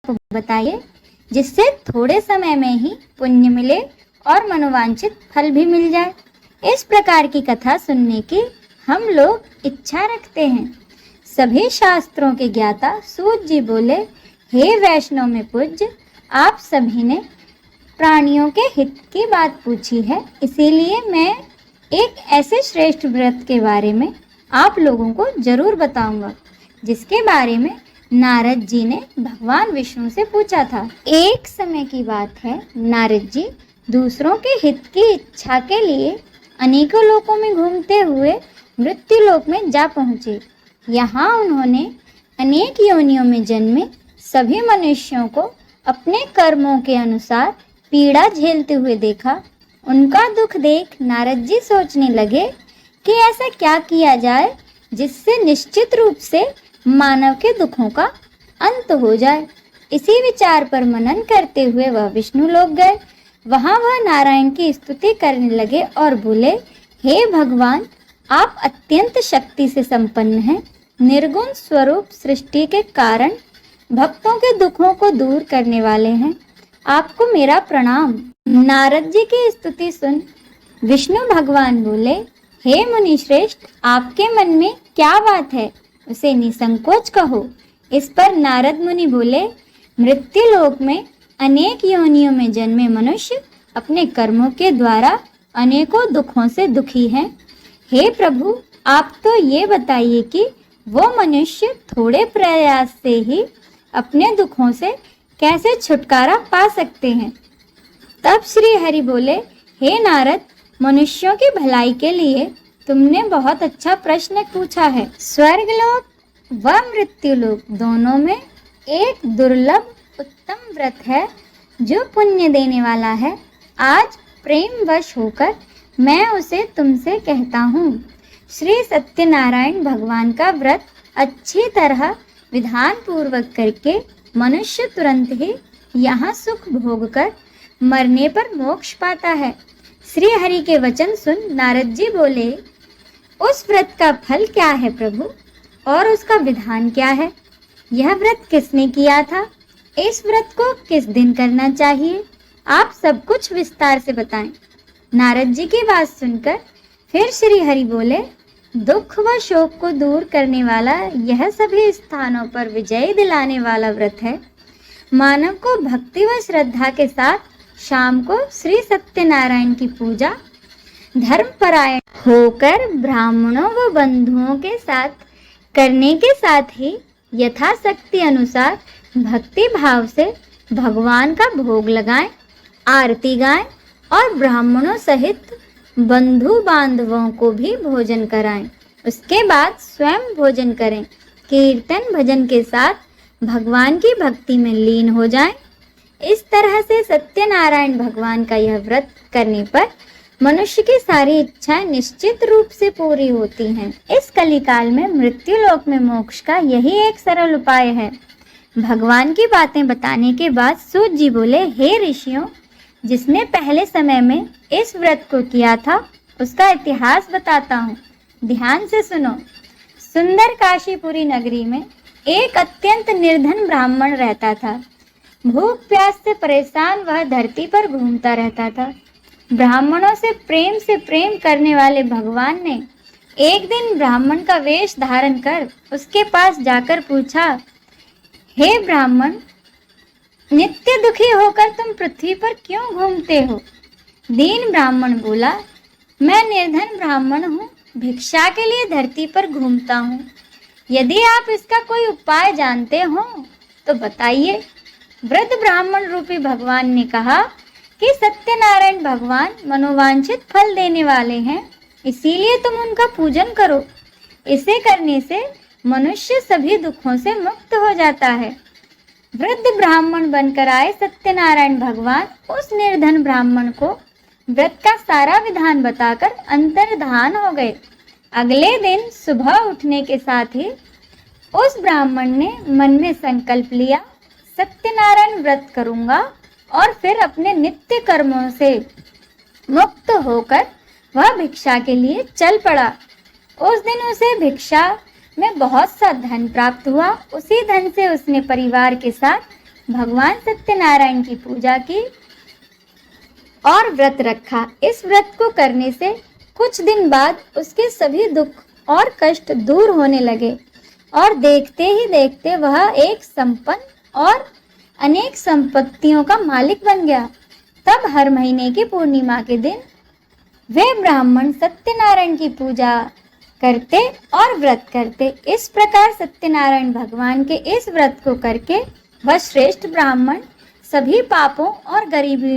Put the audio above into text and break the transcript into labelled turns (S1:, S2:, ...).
S1: को बताइए, जिससे थोड़े समय में ही पुण्य मिले और मनोवांछित फल भी मिल जाए। इस प्रकार की कथा सुनने की हम लोग इच्छा रखते हैं। सभी शास्त्रों के ज्ञाता सूत जी बोले, हे वैष्णव में पूज्य, आप सभी ने प्राणियों के हित की बात पूछी है, इसीलिए मैं एक ऐसे श्रेष्ठ व्रत के बारे में आप लोगों को जरूर बताऊंगा, जिसके बारे में नारद जी ने भगवान विष्णु से पूछा था। एक समय की बात है, नारद जी दूसरों के हित की इच्छा के लिए अनेकों लोकों में घूमते हुए मृत्यु लोक में जा पहुँचे। यहाँ उन्होंने अनेक योनियों में जन्मे सभी मनुष्यों को अपने कर्मों के अनुसार पीड़ा झेलते हुए देखा। उनका दुख देख नारद जी सोचने लगे कि ऐसा क्या किया जाए जिससे निश्चित रूप से मानव के दुखों का अंत हो जाए। इसी विचार पर मनन करते हुए वह विष्णु लोक गए। वहाँ वह नारायण की स्तुति करने लगे और बोले, हे भगवान, आप अत्यंत शक्ति से संपन्न हैं, निर्गुण स्वरूप सृष्टि के कारण भक्तों के दुखों को दूर करने वाले हैं। आपको मेरा प्रणाम। नारद जी की स्तुति सुन विष्णु भगवान बोले, हे मुनि श्रेष्ठ, आपके मन में क्या बात है, उसे निसंकोच कहो। इस पर नारद मुनि बोले, मृत्यु लोक में अनेक योनियों में जन्मे मनुष्य अपने कर्मों के द्वारा अनेकों दुखों से दुखी हैं। हे प्रभु, आप तो ये बताइए कि वो मनुष्य थोड़े प्रयास से ही अपने दुखों से कैसे छुटकारा पा सकते हैं। तब श्री हरि बोले, हे नारद, मनुष्यों की भलाई के लिए तुमने बहुत अच्छा प्रश्न पूछा है। स्वर्गलोक व मृत्युलोक दोनों में एक दुर्लभ उत्तम व्रत है जो पुण्य देने वाला है। आज प्रेम वश होकर मैं उसे तुमसे कहता हूँ। श्री सत्यनारायण भगवान का व्रत अच्छी तरह विधान पूर्वक करके मनुष्य तुरंत ही यहाँ सुख भोग कर मरने पर मोक्ष पाता है। श्री हरि के वचन सुन नारद जी बोले, उस व्रत का फल क्या है प्रभु, और उसका विधान क्या है? यह व्रत किसने किया था? इस व्रत को किस दिन करना चाहिए? आप सब कुछ विस्तार से बताएं। नारद जी की बात सुनकर फिर श्री हरि बोले, दुख व शोक को दूर करने वाला यह सभी स्थानों पर विजय दिलाने वाला व्रत है। मानव को भक्ति व श्रद्धा के साथ शाम को श्री सत्यनारायण की पूजा धर्मपरायण होकर ब्राह्मणों व बंधुओं के साथ करने के साथ ही यथाशक्ति अनुसार भक्ति भाव से भगवान का भोग लगाएं, आरती गाएं और ब्राह्मणों सहित बंधु बांधवों को भी भोजन कराएं। उसके बाद स्वयं भोजन करें। कीर्तन भजन के साथ भगवान की भक्ति में लीन हो जाएं। इस तरह से सत्यनारायण भगवान का यह व्रत करने पर मनुष्य की सारी इच्छाएं निश्चित रूप से पूरी होती हैं। इस कलिकाल में मृत्यु लोक में मोक्ष का यही एक सरल उपाय है। भगवान की बातें बताने के बाद सूत जी बोले, हे ऋषियों, जिसने पहले समय में इस व्रत को किया था उसका इतिहास बताता हूँ, ध्यान से सुनो। सुंदर काशीपुरी नगरी में एक अत्यंत निर्धन ब्राह्मण रहता था। भूख प्यास से परेशान वह धरती पर घूमता रहता था। ब्राह्मणों से प्रेम करने वाले भगवान ने एक दिन ब्राह्मण का वेश धारण कर उसके पास जाकर पूछा, हे ब्राह्मण, नित्य दुखी होकर तुम पृथ्वी पर क्यों घूमते हो? दीन ब्राह्मण बोला, मैं निर्धन ब्राह्मण हूँ, भिक्षा के लिए धरती पर घूमता हूँ। यदि आप इसका कोई उपाय जानते हो तो बताइए। वृद्ध ब्राह्मण रूपी भगवान ने कहा कि सत्यनारायण भगवान मनोवांछित फल देने वाले हैं, इसीलिए तुम उनका पूजन करो। इसे करने से मनुष्य सभी दुखों से मुक्त हो जाता है। वृद्ध ब्राह्मण बनकर आए सत्यनारायण भगवान उस निर्धन ब्राह्मण को व्रत का सारा विधान बताकर अंतर्धान हो गए। अगले दिन सुबह उठने के साथ ही उस ब्राह्मण ने मन में संकल्प लिया, सत्यनारायण व्रत करूंगा, और फिर अपने नित्य कर्मों से मुक्त होकर वह भिक्षा के लिए चल पड़ा। उस दिन उसे भिक्षा में बहुत सा धन प्राप्त हुआ। उसी धन से उसने परिवार के साथ भगवान सत्यनारायण की पूजा की और व्रत रखा। इस व्रत को करने से कुछ दिन बाद उसके सभी दुख और कष्ट दूर होने लगे और देखते ही देखते वह एक संपन्न और अनेक संपत्तियों का मालिक बन गया। तब हर महीने की पूर्णिमा के दिन वे ब्राह्मण सत्यनारायण की पूजा करते और व्रत करते। इस प्रकार सत्यनारायण भगवान के इस व्रत को करके वह श्रेष्ठ ब्राह्मण सभी पापों और गरीबियों